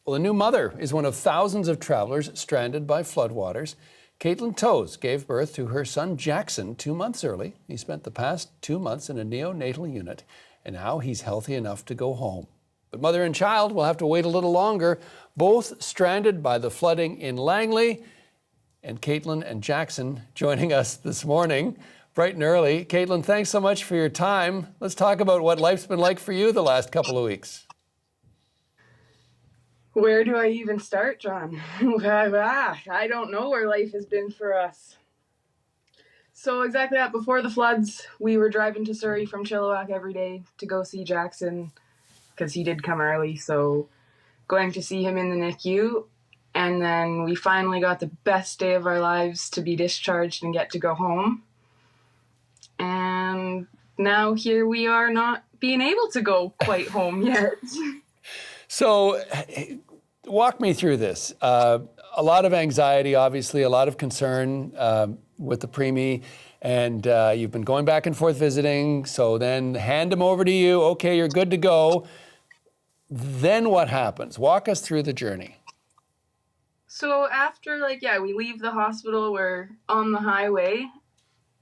Well, a new mother is one of thousands of travelers stranded by floodwaters. Kaytlin Toews gave birth to her son Jackson 2 months early. He spent the past 2 months in a neonatal unit, and now he's healthy enough to go home. But mother and child will have to wait a little longer, both stranded by the flooding in Langley. And Kaytlin and Jackson joining us this morning, bright and early. Kaytlin, thanks so much for your time. Let's talk about what life's been like for you the last couple of weeks. Where do I even start, John? I don't know where life has been for us. So exactly that, before the floods, we were driving to Surrey from Chilliwack every day to go see Jackson, because he did come early, so going to see him in the NICU. And then we finally got the best day of our lives to be discharged and get to go home. And now here we are not being able to go quite home yet. So walk me through this. A lot of anxiety, obviously, a lot of concern with the preemie, and you've been going back and forth visiting, so then hand him over to you. Okay, you're good to go. Then what happens? Walk us through the journey. So after, we leave the hospital, we're on the highway,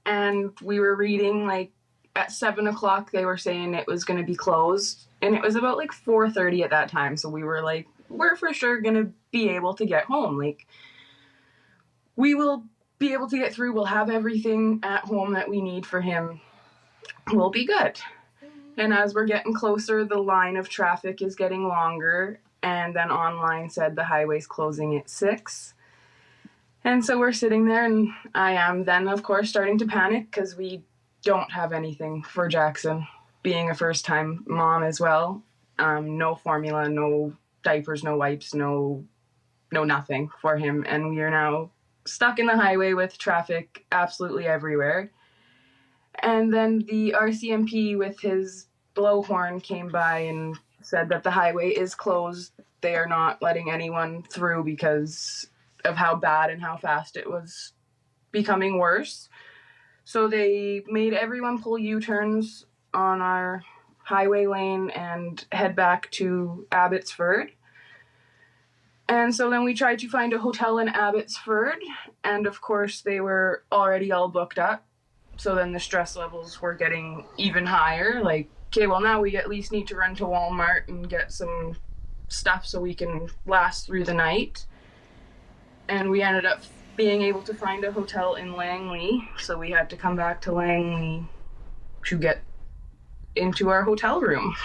and we were reading, at 7 o'clock, they were saying it was going to be closed, and it was about 4:30 at that time, so we were we're for sure going to be able to get home. We will be able to get through, we'll have everything at home that we need for him. We'll be good. And as we're getting closer, the line of traffic is getting longer, and then online said the highway's closing at 6. And so we're sitting there, and I am then, of course, starting to panic because we don't have anything for Jackson, being a first-time mom as well. No formula, no diapers, no wipes, no nothing for him. And we are now stuck in the highway with traffic absolutely everywhere. And then the RCMP with his blowhorn came by and said that the highway is closed. They are not letting anyone through because of how bad and how fast it was becoming worse. So they made everyone pull U-turns on our highway lane and head back to Abbotsford. And so then we tried to find a hotel in Abbotsford, and of course they were already all booked up. So then the stress levels were getting even higher. Okay, well now we at least need to run to Walmart and get some stuff so we can last through the night. And we ended up being able to find a hotel in Langley, so we had to come back to Langley to get into our hotel room.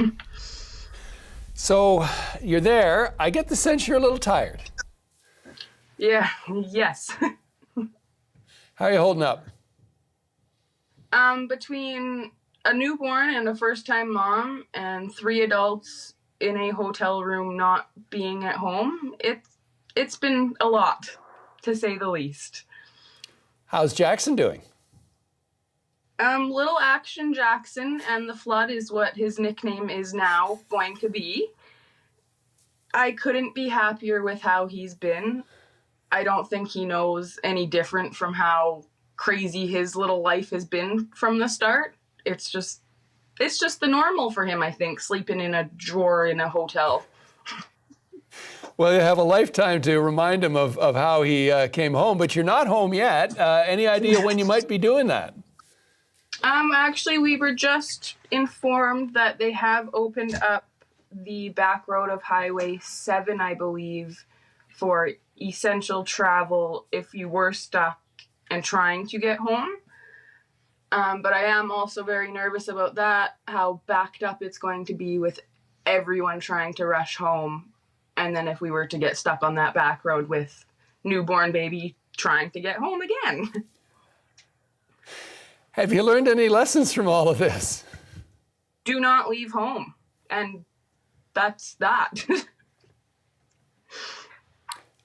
So you're there. I get the sense you're a little tired. Yes. How are you holding up? Between a newborn and a first-time mom and 3 adults in a hotel room not being at home, it's been a lot, to say the least. How's Jackson doing? Little Action Jackson, and the flood is what his nickname is now going to be. I couldn't be happier with how he's been. I don't think he knows any different from how crazy his little life has been from the start. It's just the normal for him, I think, sleeping in a drawer in a hotel. Well, you have a lifetime to remind him of how he came home, but you're not home yet. Any idea when you might be doing that? Actually, we were just informed that they have opened up the back road of Highway 7, I believe, for essential travel if you were stuck and trying to get home. But I am also very nervous about that, how backed up it's going to be with everyone trying to rush home. And then if we were to get stuck on that back road with newborn baby trying to get home again. Have you learned any lessons from all of this? Do not leave home. And that's that.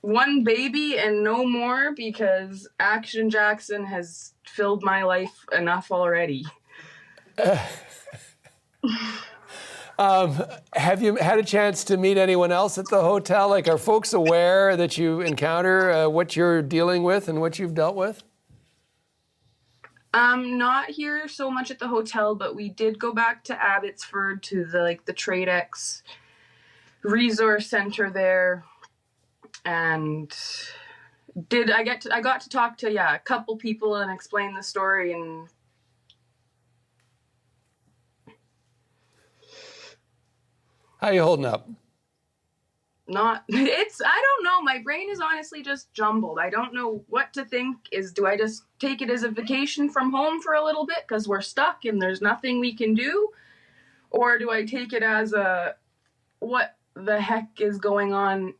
One baby and no more, because Action Jackson has filled my life enough already. Have you had a chance to meet anyone else at the hotel? Are folks aware that you encounter what you're dealing with and what you've dealt with? Not here so much at the hotel, but we did go back to Abbotsford to the Tradex resource center there, and I got to talk to a couple people and explain the story. And how are you holding up? I don't know, my brain is honestly just jumbled. I don't know what to think. Do I just take it as a vacation from home for a little bit because we're stuck and there's nothing we can do, or do I take it as what the heck is going on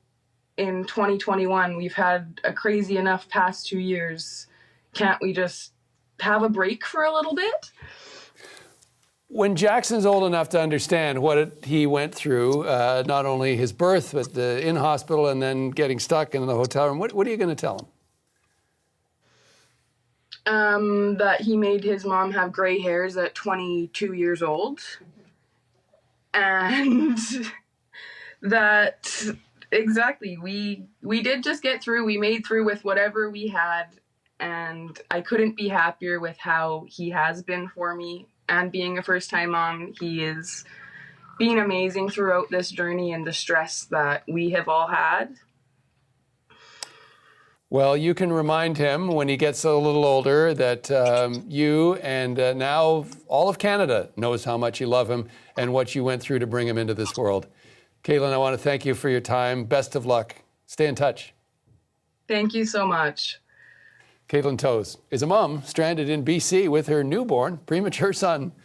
in 2021? We've had a crazy enough past 2 years. Can't we just have a break for a little bit? When Jackson's old enough to understand what he went through, not only his birth, but the in hospital and then getting stuck in the hotel room, what are you going to tell him? That he made his mom have gray hairs at 22 years old. And that, exactly, we did just get through. We made through with whatever we had. And I couldn't be happier with how he has been for me. And being a first-time mom, he is being amazing throughout this journey and the stress that we have all had. Well, you can remind him when he gets a little older that you and now all of Canada knows how much you love him and what you went through to bring him into this world. Kaytlin, I want to thank you for your time. Best of luck. Stay in touch. Thank you so much. Kaytlin Toews is a mom stranded in BC with her newborn, premature son.